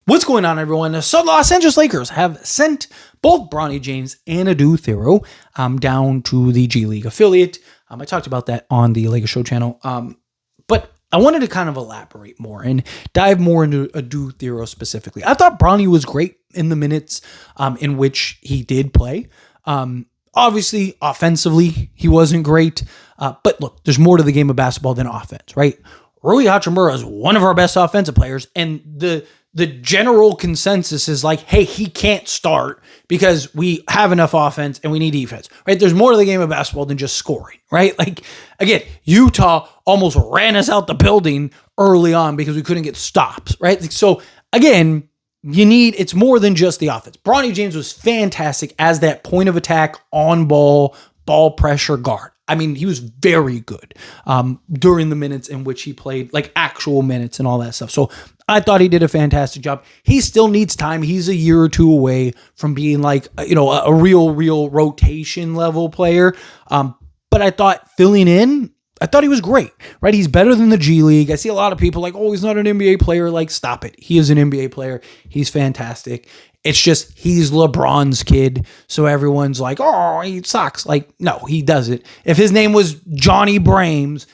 What's going on, everyone? So the Los Angeles Lakers have sent both Bronny James and Adou Thiero down to the G League affiliate. I talked about that on the Lakers Show channel, but I wanted to kind of elaborate more and dive more into Adou Thiero specifically. I thought Bronny was great in the minutes in which he did play. Obviously, offensively, he wasn't great, but look, there's more to the game of basketball than offense, right? Rui Hachimura is one of our best offensive players, and the general consensus is like, hey, he can't start because we have enough offense and we need defense, right? There's more to the game of basketball than just scoring, right? Like, again, Utah almost ran us out the building early on because we couldn't get stops, right? So, again, it's more than just the offense. Bronny James was fantastic as that point of attack, on ball pressure guard. I mean, he was very good during the minutes in which he played, like actual minutes and all that stuff. So I thought he did a fantastic job. He still needs time. He's a year or two away from being like, a real rotation level player. But I thought filling in, I thought he was great, right? He's better than the G League. I see a lot of people like, oh, he's not an NBA player. Like, stop it. He is an NBA player. He's fantastic. It's just he's LeBron's kid. So everyone's like, oh, he sucks. Like, no, he doesn't. If his name was Johnny Brames,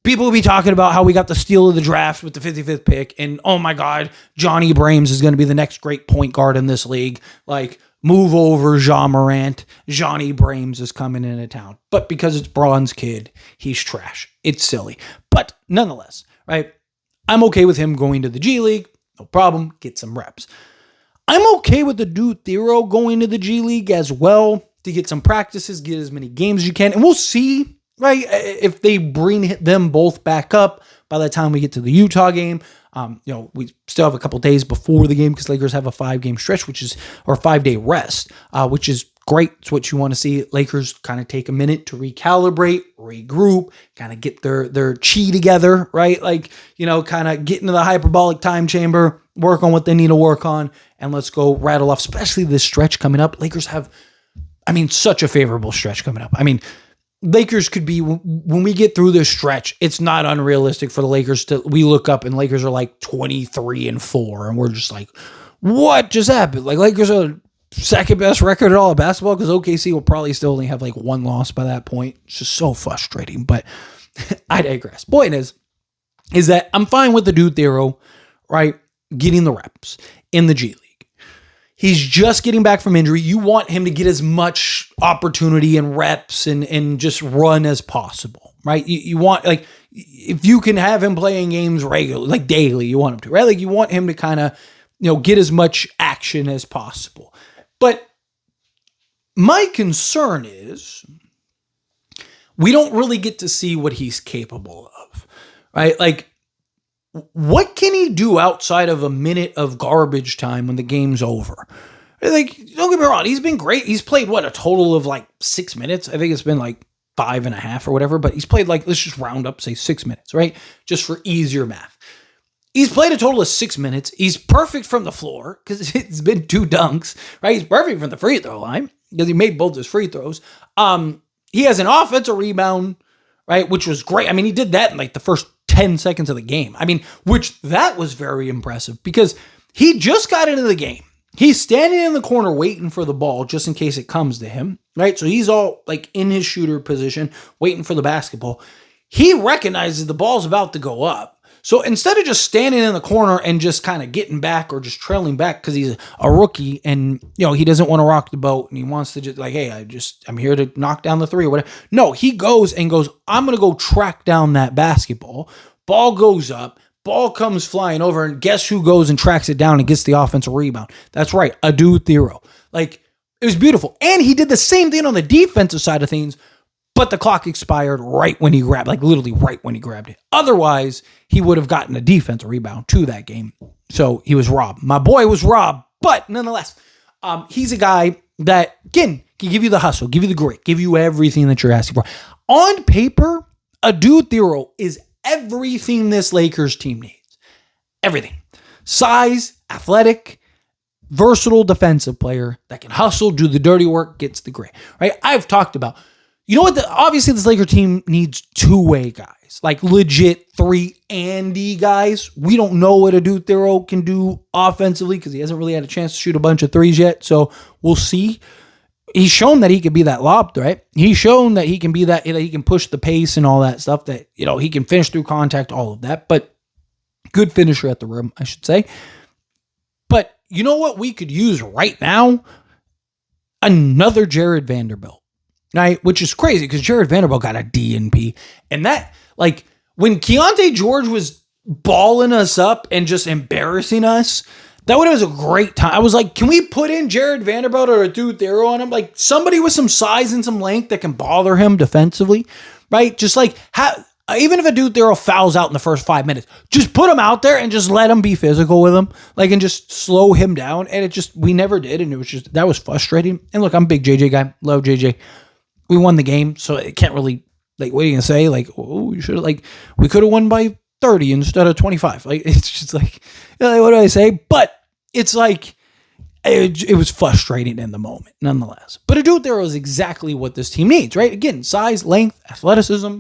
people would be talking about how we got the steal of the draft with the 55th pick. And, oh, my God, Johnny Brames is going to be the next great point guard in this league. Like, move over, Ja Morant. Johnny Brames is coming into town. But because it's Bron's kid, he's trash. It's silly. But nonetheless, right, I'm okay with him going to the G League. No problem. Get some reps. I'm okay with the Adou Thiero going to the G League as well to get some practices, get as many games as you can. And we'll see, right, if they bring them both back up by the time we get to the Utah game. We still have a couple days before the game because Lakers have a 5-game stretch, or 5-day rest, which is great. It's what you want to see. Lakers kind of take a minute to recalibrate, regroup, kind of get their chi together, right? Like, kind of get into the hyperbolic time chamber, work on what they need to work on, and let's go rattle off, especially this stretch coming up. Lakers have, such a favorable stretch coming up. Lakers could be, when we get through this stretch, it's not unrealistic for the Lakers we look up and Lakers are like 23-4, and we're just like, what just happened? Like, Lakers are second best record at all of basketball because OKC will probably still only have like one loss by that point. It's just so frustrating, but I digress. Point is that I'm fine with the Adou Thiero, right, getting the reps in the G League. He's just getting back from injury. You want him to get as much opportunity and reps and just run as possible, right? You want, like, if you can have him playing games regularly, like daily, you want him to, right? Like, you want him to kind of, get as much action as possible. But my concern is we don't really get to see what he's capable of, right? Like, what can he do outside of a minute of garbage time when the game's over? Like, don't get me wrong, he's been great. He's played, a total of like 6 minutes? I think it's been like 5.5 or whatever, but he's played like, let's just round up, say 6 minutes, right? Just for easier math. He's played a total of 6 minutes. He's perfect from the floor because it's been 2 dunks, right? He's perfect from the free throw line because he made both his free throws. He has an offensive rebound, right, which was great. He did that in like the first 10 seconds of the game. Which that was very impressive because he just got into the game. He's standing in the corner waiting for the ball just in case it comes to him, right? So he's all like in his shooter position, waiting for the basketball. He recognizes the ball's about to go up. So instead of just standing in the corner and just kind of getting back or just trailing back because he's a rookie and, he doesn't want to rock the boat and he wants to just like, hey, I'm here to knock down the 3 or whatever. No, he goes, I'm going to go track down that basketball. Ball goes up, ball comes flying over, and guess who goes and tracks it down and gets the offensive rebound? That's right, Adou Thiero. Like, it was beautiful. And he did the same thing on the defensive side of things, but the clock expired right when he grabbed, like literally right when he grabbed it. Otherwise, he would have gotten a defensive rebound to that game. So he was robbed. My boy was robbed, but nonetheless, he's a guy that, again, can give you the hustle, give you the grit, give you everything that you're asking for. On paper, Adou Thiero is everything this Lakers team needs. Everything. Size, athletic, versatile defensive player that can hustle, do the dirty work, gets the grit, right? I've talked about you know what? Obviously, this Laker team needs two-way guys, like legit 3-and-D guys. We don't know what Adou Thiero can do offensively because he hasn't really had a chance to shoot a bunch of threes yet. So we'll see. He's shown that he could be that lob threat. He's shown that he can be that he can push the pace and all that stuff. That he can finish through contact, all of that. But good finisher at the rim, I should say. But you know what we could use right now? Another Jared Vanderbilt, right? Which is crazy because Jared Vanderbilt got a DNP. And that, like, when Keontae George was balling us up and just embarrassing us, that would have been a great time. I was like, can we put in Jared Vanderbilt or Adou Thiero on him? Like, somebody with some size and some length that can bother him defensively, right? Just like, even if Adou Thiero fouls out in the first 5 minutes, just put him out there and just let him be physical with him, like, and just slow him down. And we never did. And it was just, that was frustrating. And look, I'm a big JJ guy. Love JJ. We won the game, so it can't really, like, what are you going to say? Like, oh, you should have, like, we could have won by 30 instead of 25. Like, it's just like, what do I say? But it's like, it was frustrating in the moment, nonetheless. But Adou Thiero is exactly what this team needs, right? Again, size, length, athleticism,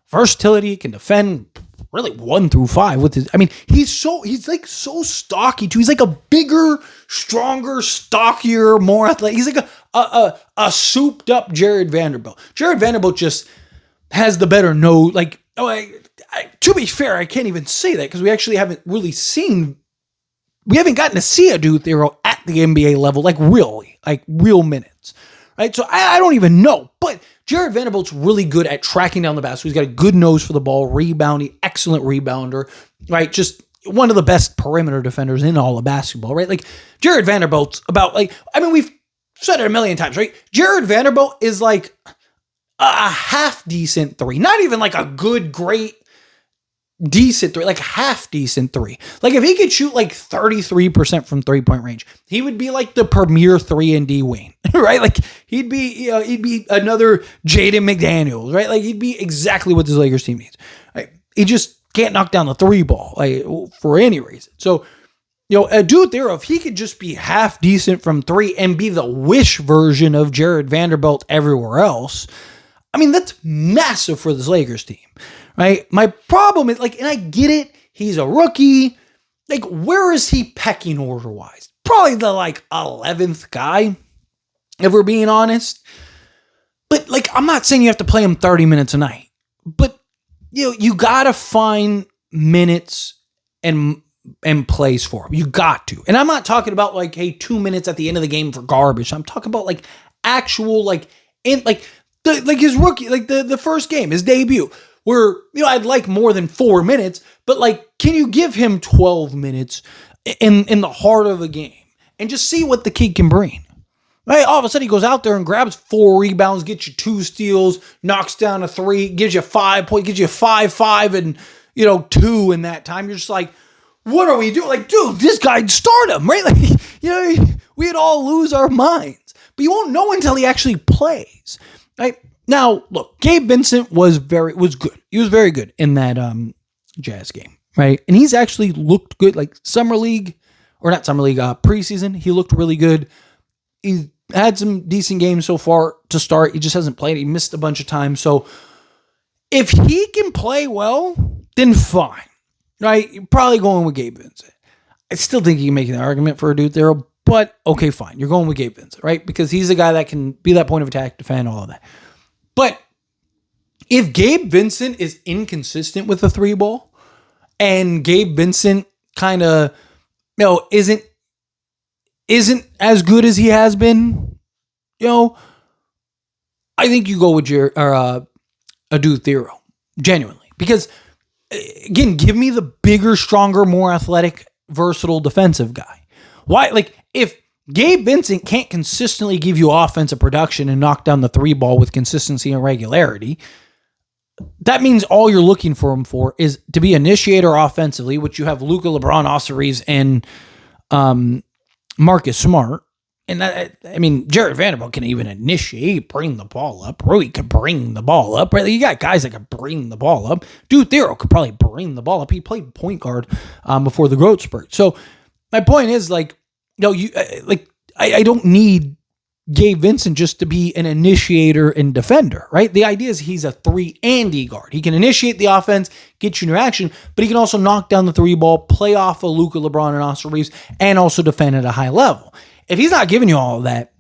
versatility, can defend really 1 through 5 with his. I mean, he's like so stocky too. He's like a bigger, stronger, stockier, more athletic. He's like a souped up Jared Vanderbilt. Jared Vanderbilt just has the better nose. Like, to be fair, I can't even say that because we actually haven't really seen. We haven't gotten to see Adou Thiero at the NBA level, like real minutes, right? So I don't even know, but Jared Vanderbilt's really good at tracking down the basket. He's got a good nose for the ball, rebounding, excellent rebounder, right? Just one of the best perimeter defenders in all of basketball, right? Like, Jared Vanderbilt's about, like, I mean, we've said it a million times, right? Jared Vanderbilt is like a half decent three, not even like a good, great, decent three, like half decent three. Like, if he could shoot like 33% from 3-point range, he would be like the premier 3-and-D wing, right? Like, he'd be another Jaden McDaniels, right? Like, he'd be exactly what this Lakers team needs. Right? He just can't knock down the 3 ball, like, for any reason. So, Adou Thiero, if he could just be half decent from 3 and be the wish version of Jared Vanderbilt everywhere else, I mean, that's massive for this Lakers team. Right? My problem is, like, and I get it, he's a rookie. Like, where is he pecking order-wise? Probably the, like, 11th guy, if we're being honest. But, like, I'm not saying you have to play him 30 minutes a night. But, you gotta find minutes and plays for him. You got to. And I'm not talking about, like, hey, 2 minutes at the end of the game for garbage. I'm talking about, like, actual, like, his rookie, like, the first game, his debut. Where, I'd like more than 4 minutes, but, like, can you give him 12 minutes in the heart of a game and just see what the kid can bring? Right? All of a sudden, he goes out there and grabs 4 rebounds, gets you 2 steals, knocks down a 3, gives you 5 points, gives you 5, and, 2 in that time. You're just like, what are we doing? Like, dude, this guy'd start him, right? Like, we'd all lose our minds. But you won't know until he actually plays, right? Now, look, Gabe Vincent was good. He was very good in that Jazz game, right? And he's actually looked good, like preseason. He looked really good. He had some decent games so far to start. He just hasn't played. He missed a bunch of time. So if he can play well, then fine, right? You're probably going with Gabe Vincent. I still think you can make an argument for Adou Thiero, but okay, fine. You're going with Gabe Vincent, right? Because he's a guy that can be that point of attack, defend, all of that. But if Gabe Vincent is inconsistent with the 3 ball and Gabe Vincent kind of, isn't as good as he has been, I think you go with Adou Thiero, genuinely. Because, again, give me the bigger, stronger, more athletic, versatile defensive guy. Why? Like, if Gabe Vincent can't consistently give you offensive production and knock down the 3 ball with consistency and regularity, that means all you're looking for him for is to be initiator offensively, which you have Luka, LeBron, Osseries, and Marcus Smart. And that, I mean, Jared Vanderbilt can even initiate, bring the ball up. Rui could bring the ball up, right? You got guys that could bring the ball up. Adou Thiero could probably bring the ball up. He played point guard before the growth spurt. So my point is, like, I don't need Gabe Vincent just to be an initiator and defender, right? The idea is he's a 3 and D guard. He can initiate the offense, get you into action, but he can also knock down the 3 ball, play off of Luka, LeBron, and Austin Reeves, and also defend at a high level. If he's not giving you all of that,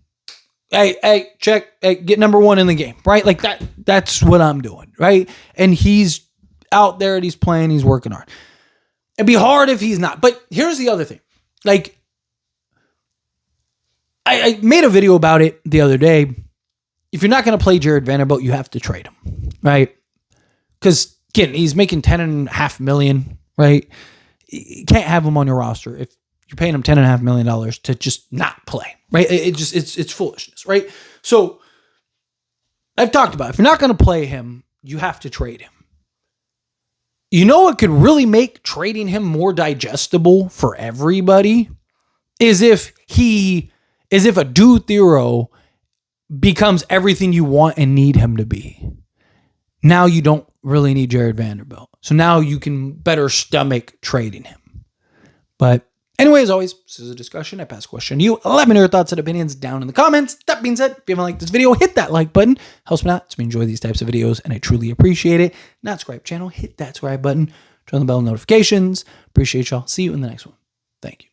hey, check, get number 1 in the game, right? Like that's what I'm doing, right? And he's out there and he's playing, he's working hard. It'd be hard if he's not. But here's the other thing. Like, I made a video about it the other day. If you're not going to play Jared Vanderbilt, you have to trade him, right? Because, again, he's making $10.5 million, right? You can't have him on your roster if you're paying him $10.5 million to just not play, right? It's foolishness, right? So I've talked about it. If you're not going to play him, you have to trade him. You know what could really make trading him more digestible for everybody is if Adou Thiero becomes everything you want and need him to be. Now you don't really need Jared Vanderbilt. So now you can better stomach trading him. But anyway, as always, this is a discussion. I pass the question to you. Let me know your thoughts and opinions down in the comments. That being said, if you haven't liked this video, hit that like button. Helps me out. It's me enjoy these types of videos, and I truly appreciate it. Not subscribe channel, hit that subscribe button. Turn on the bell notifications. Appreciate y'all. See you in the next one. Thank you.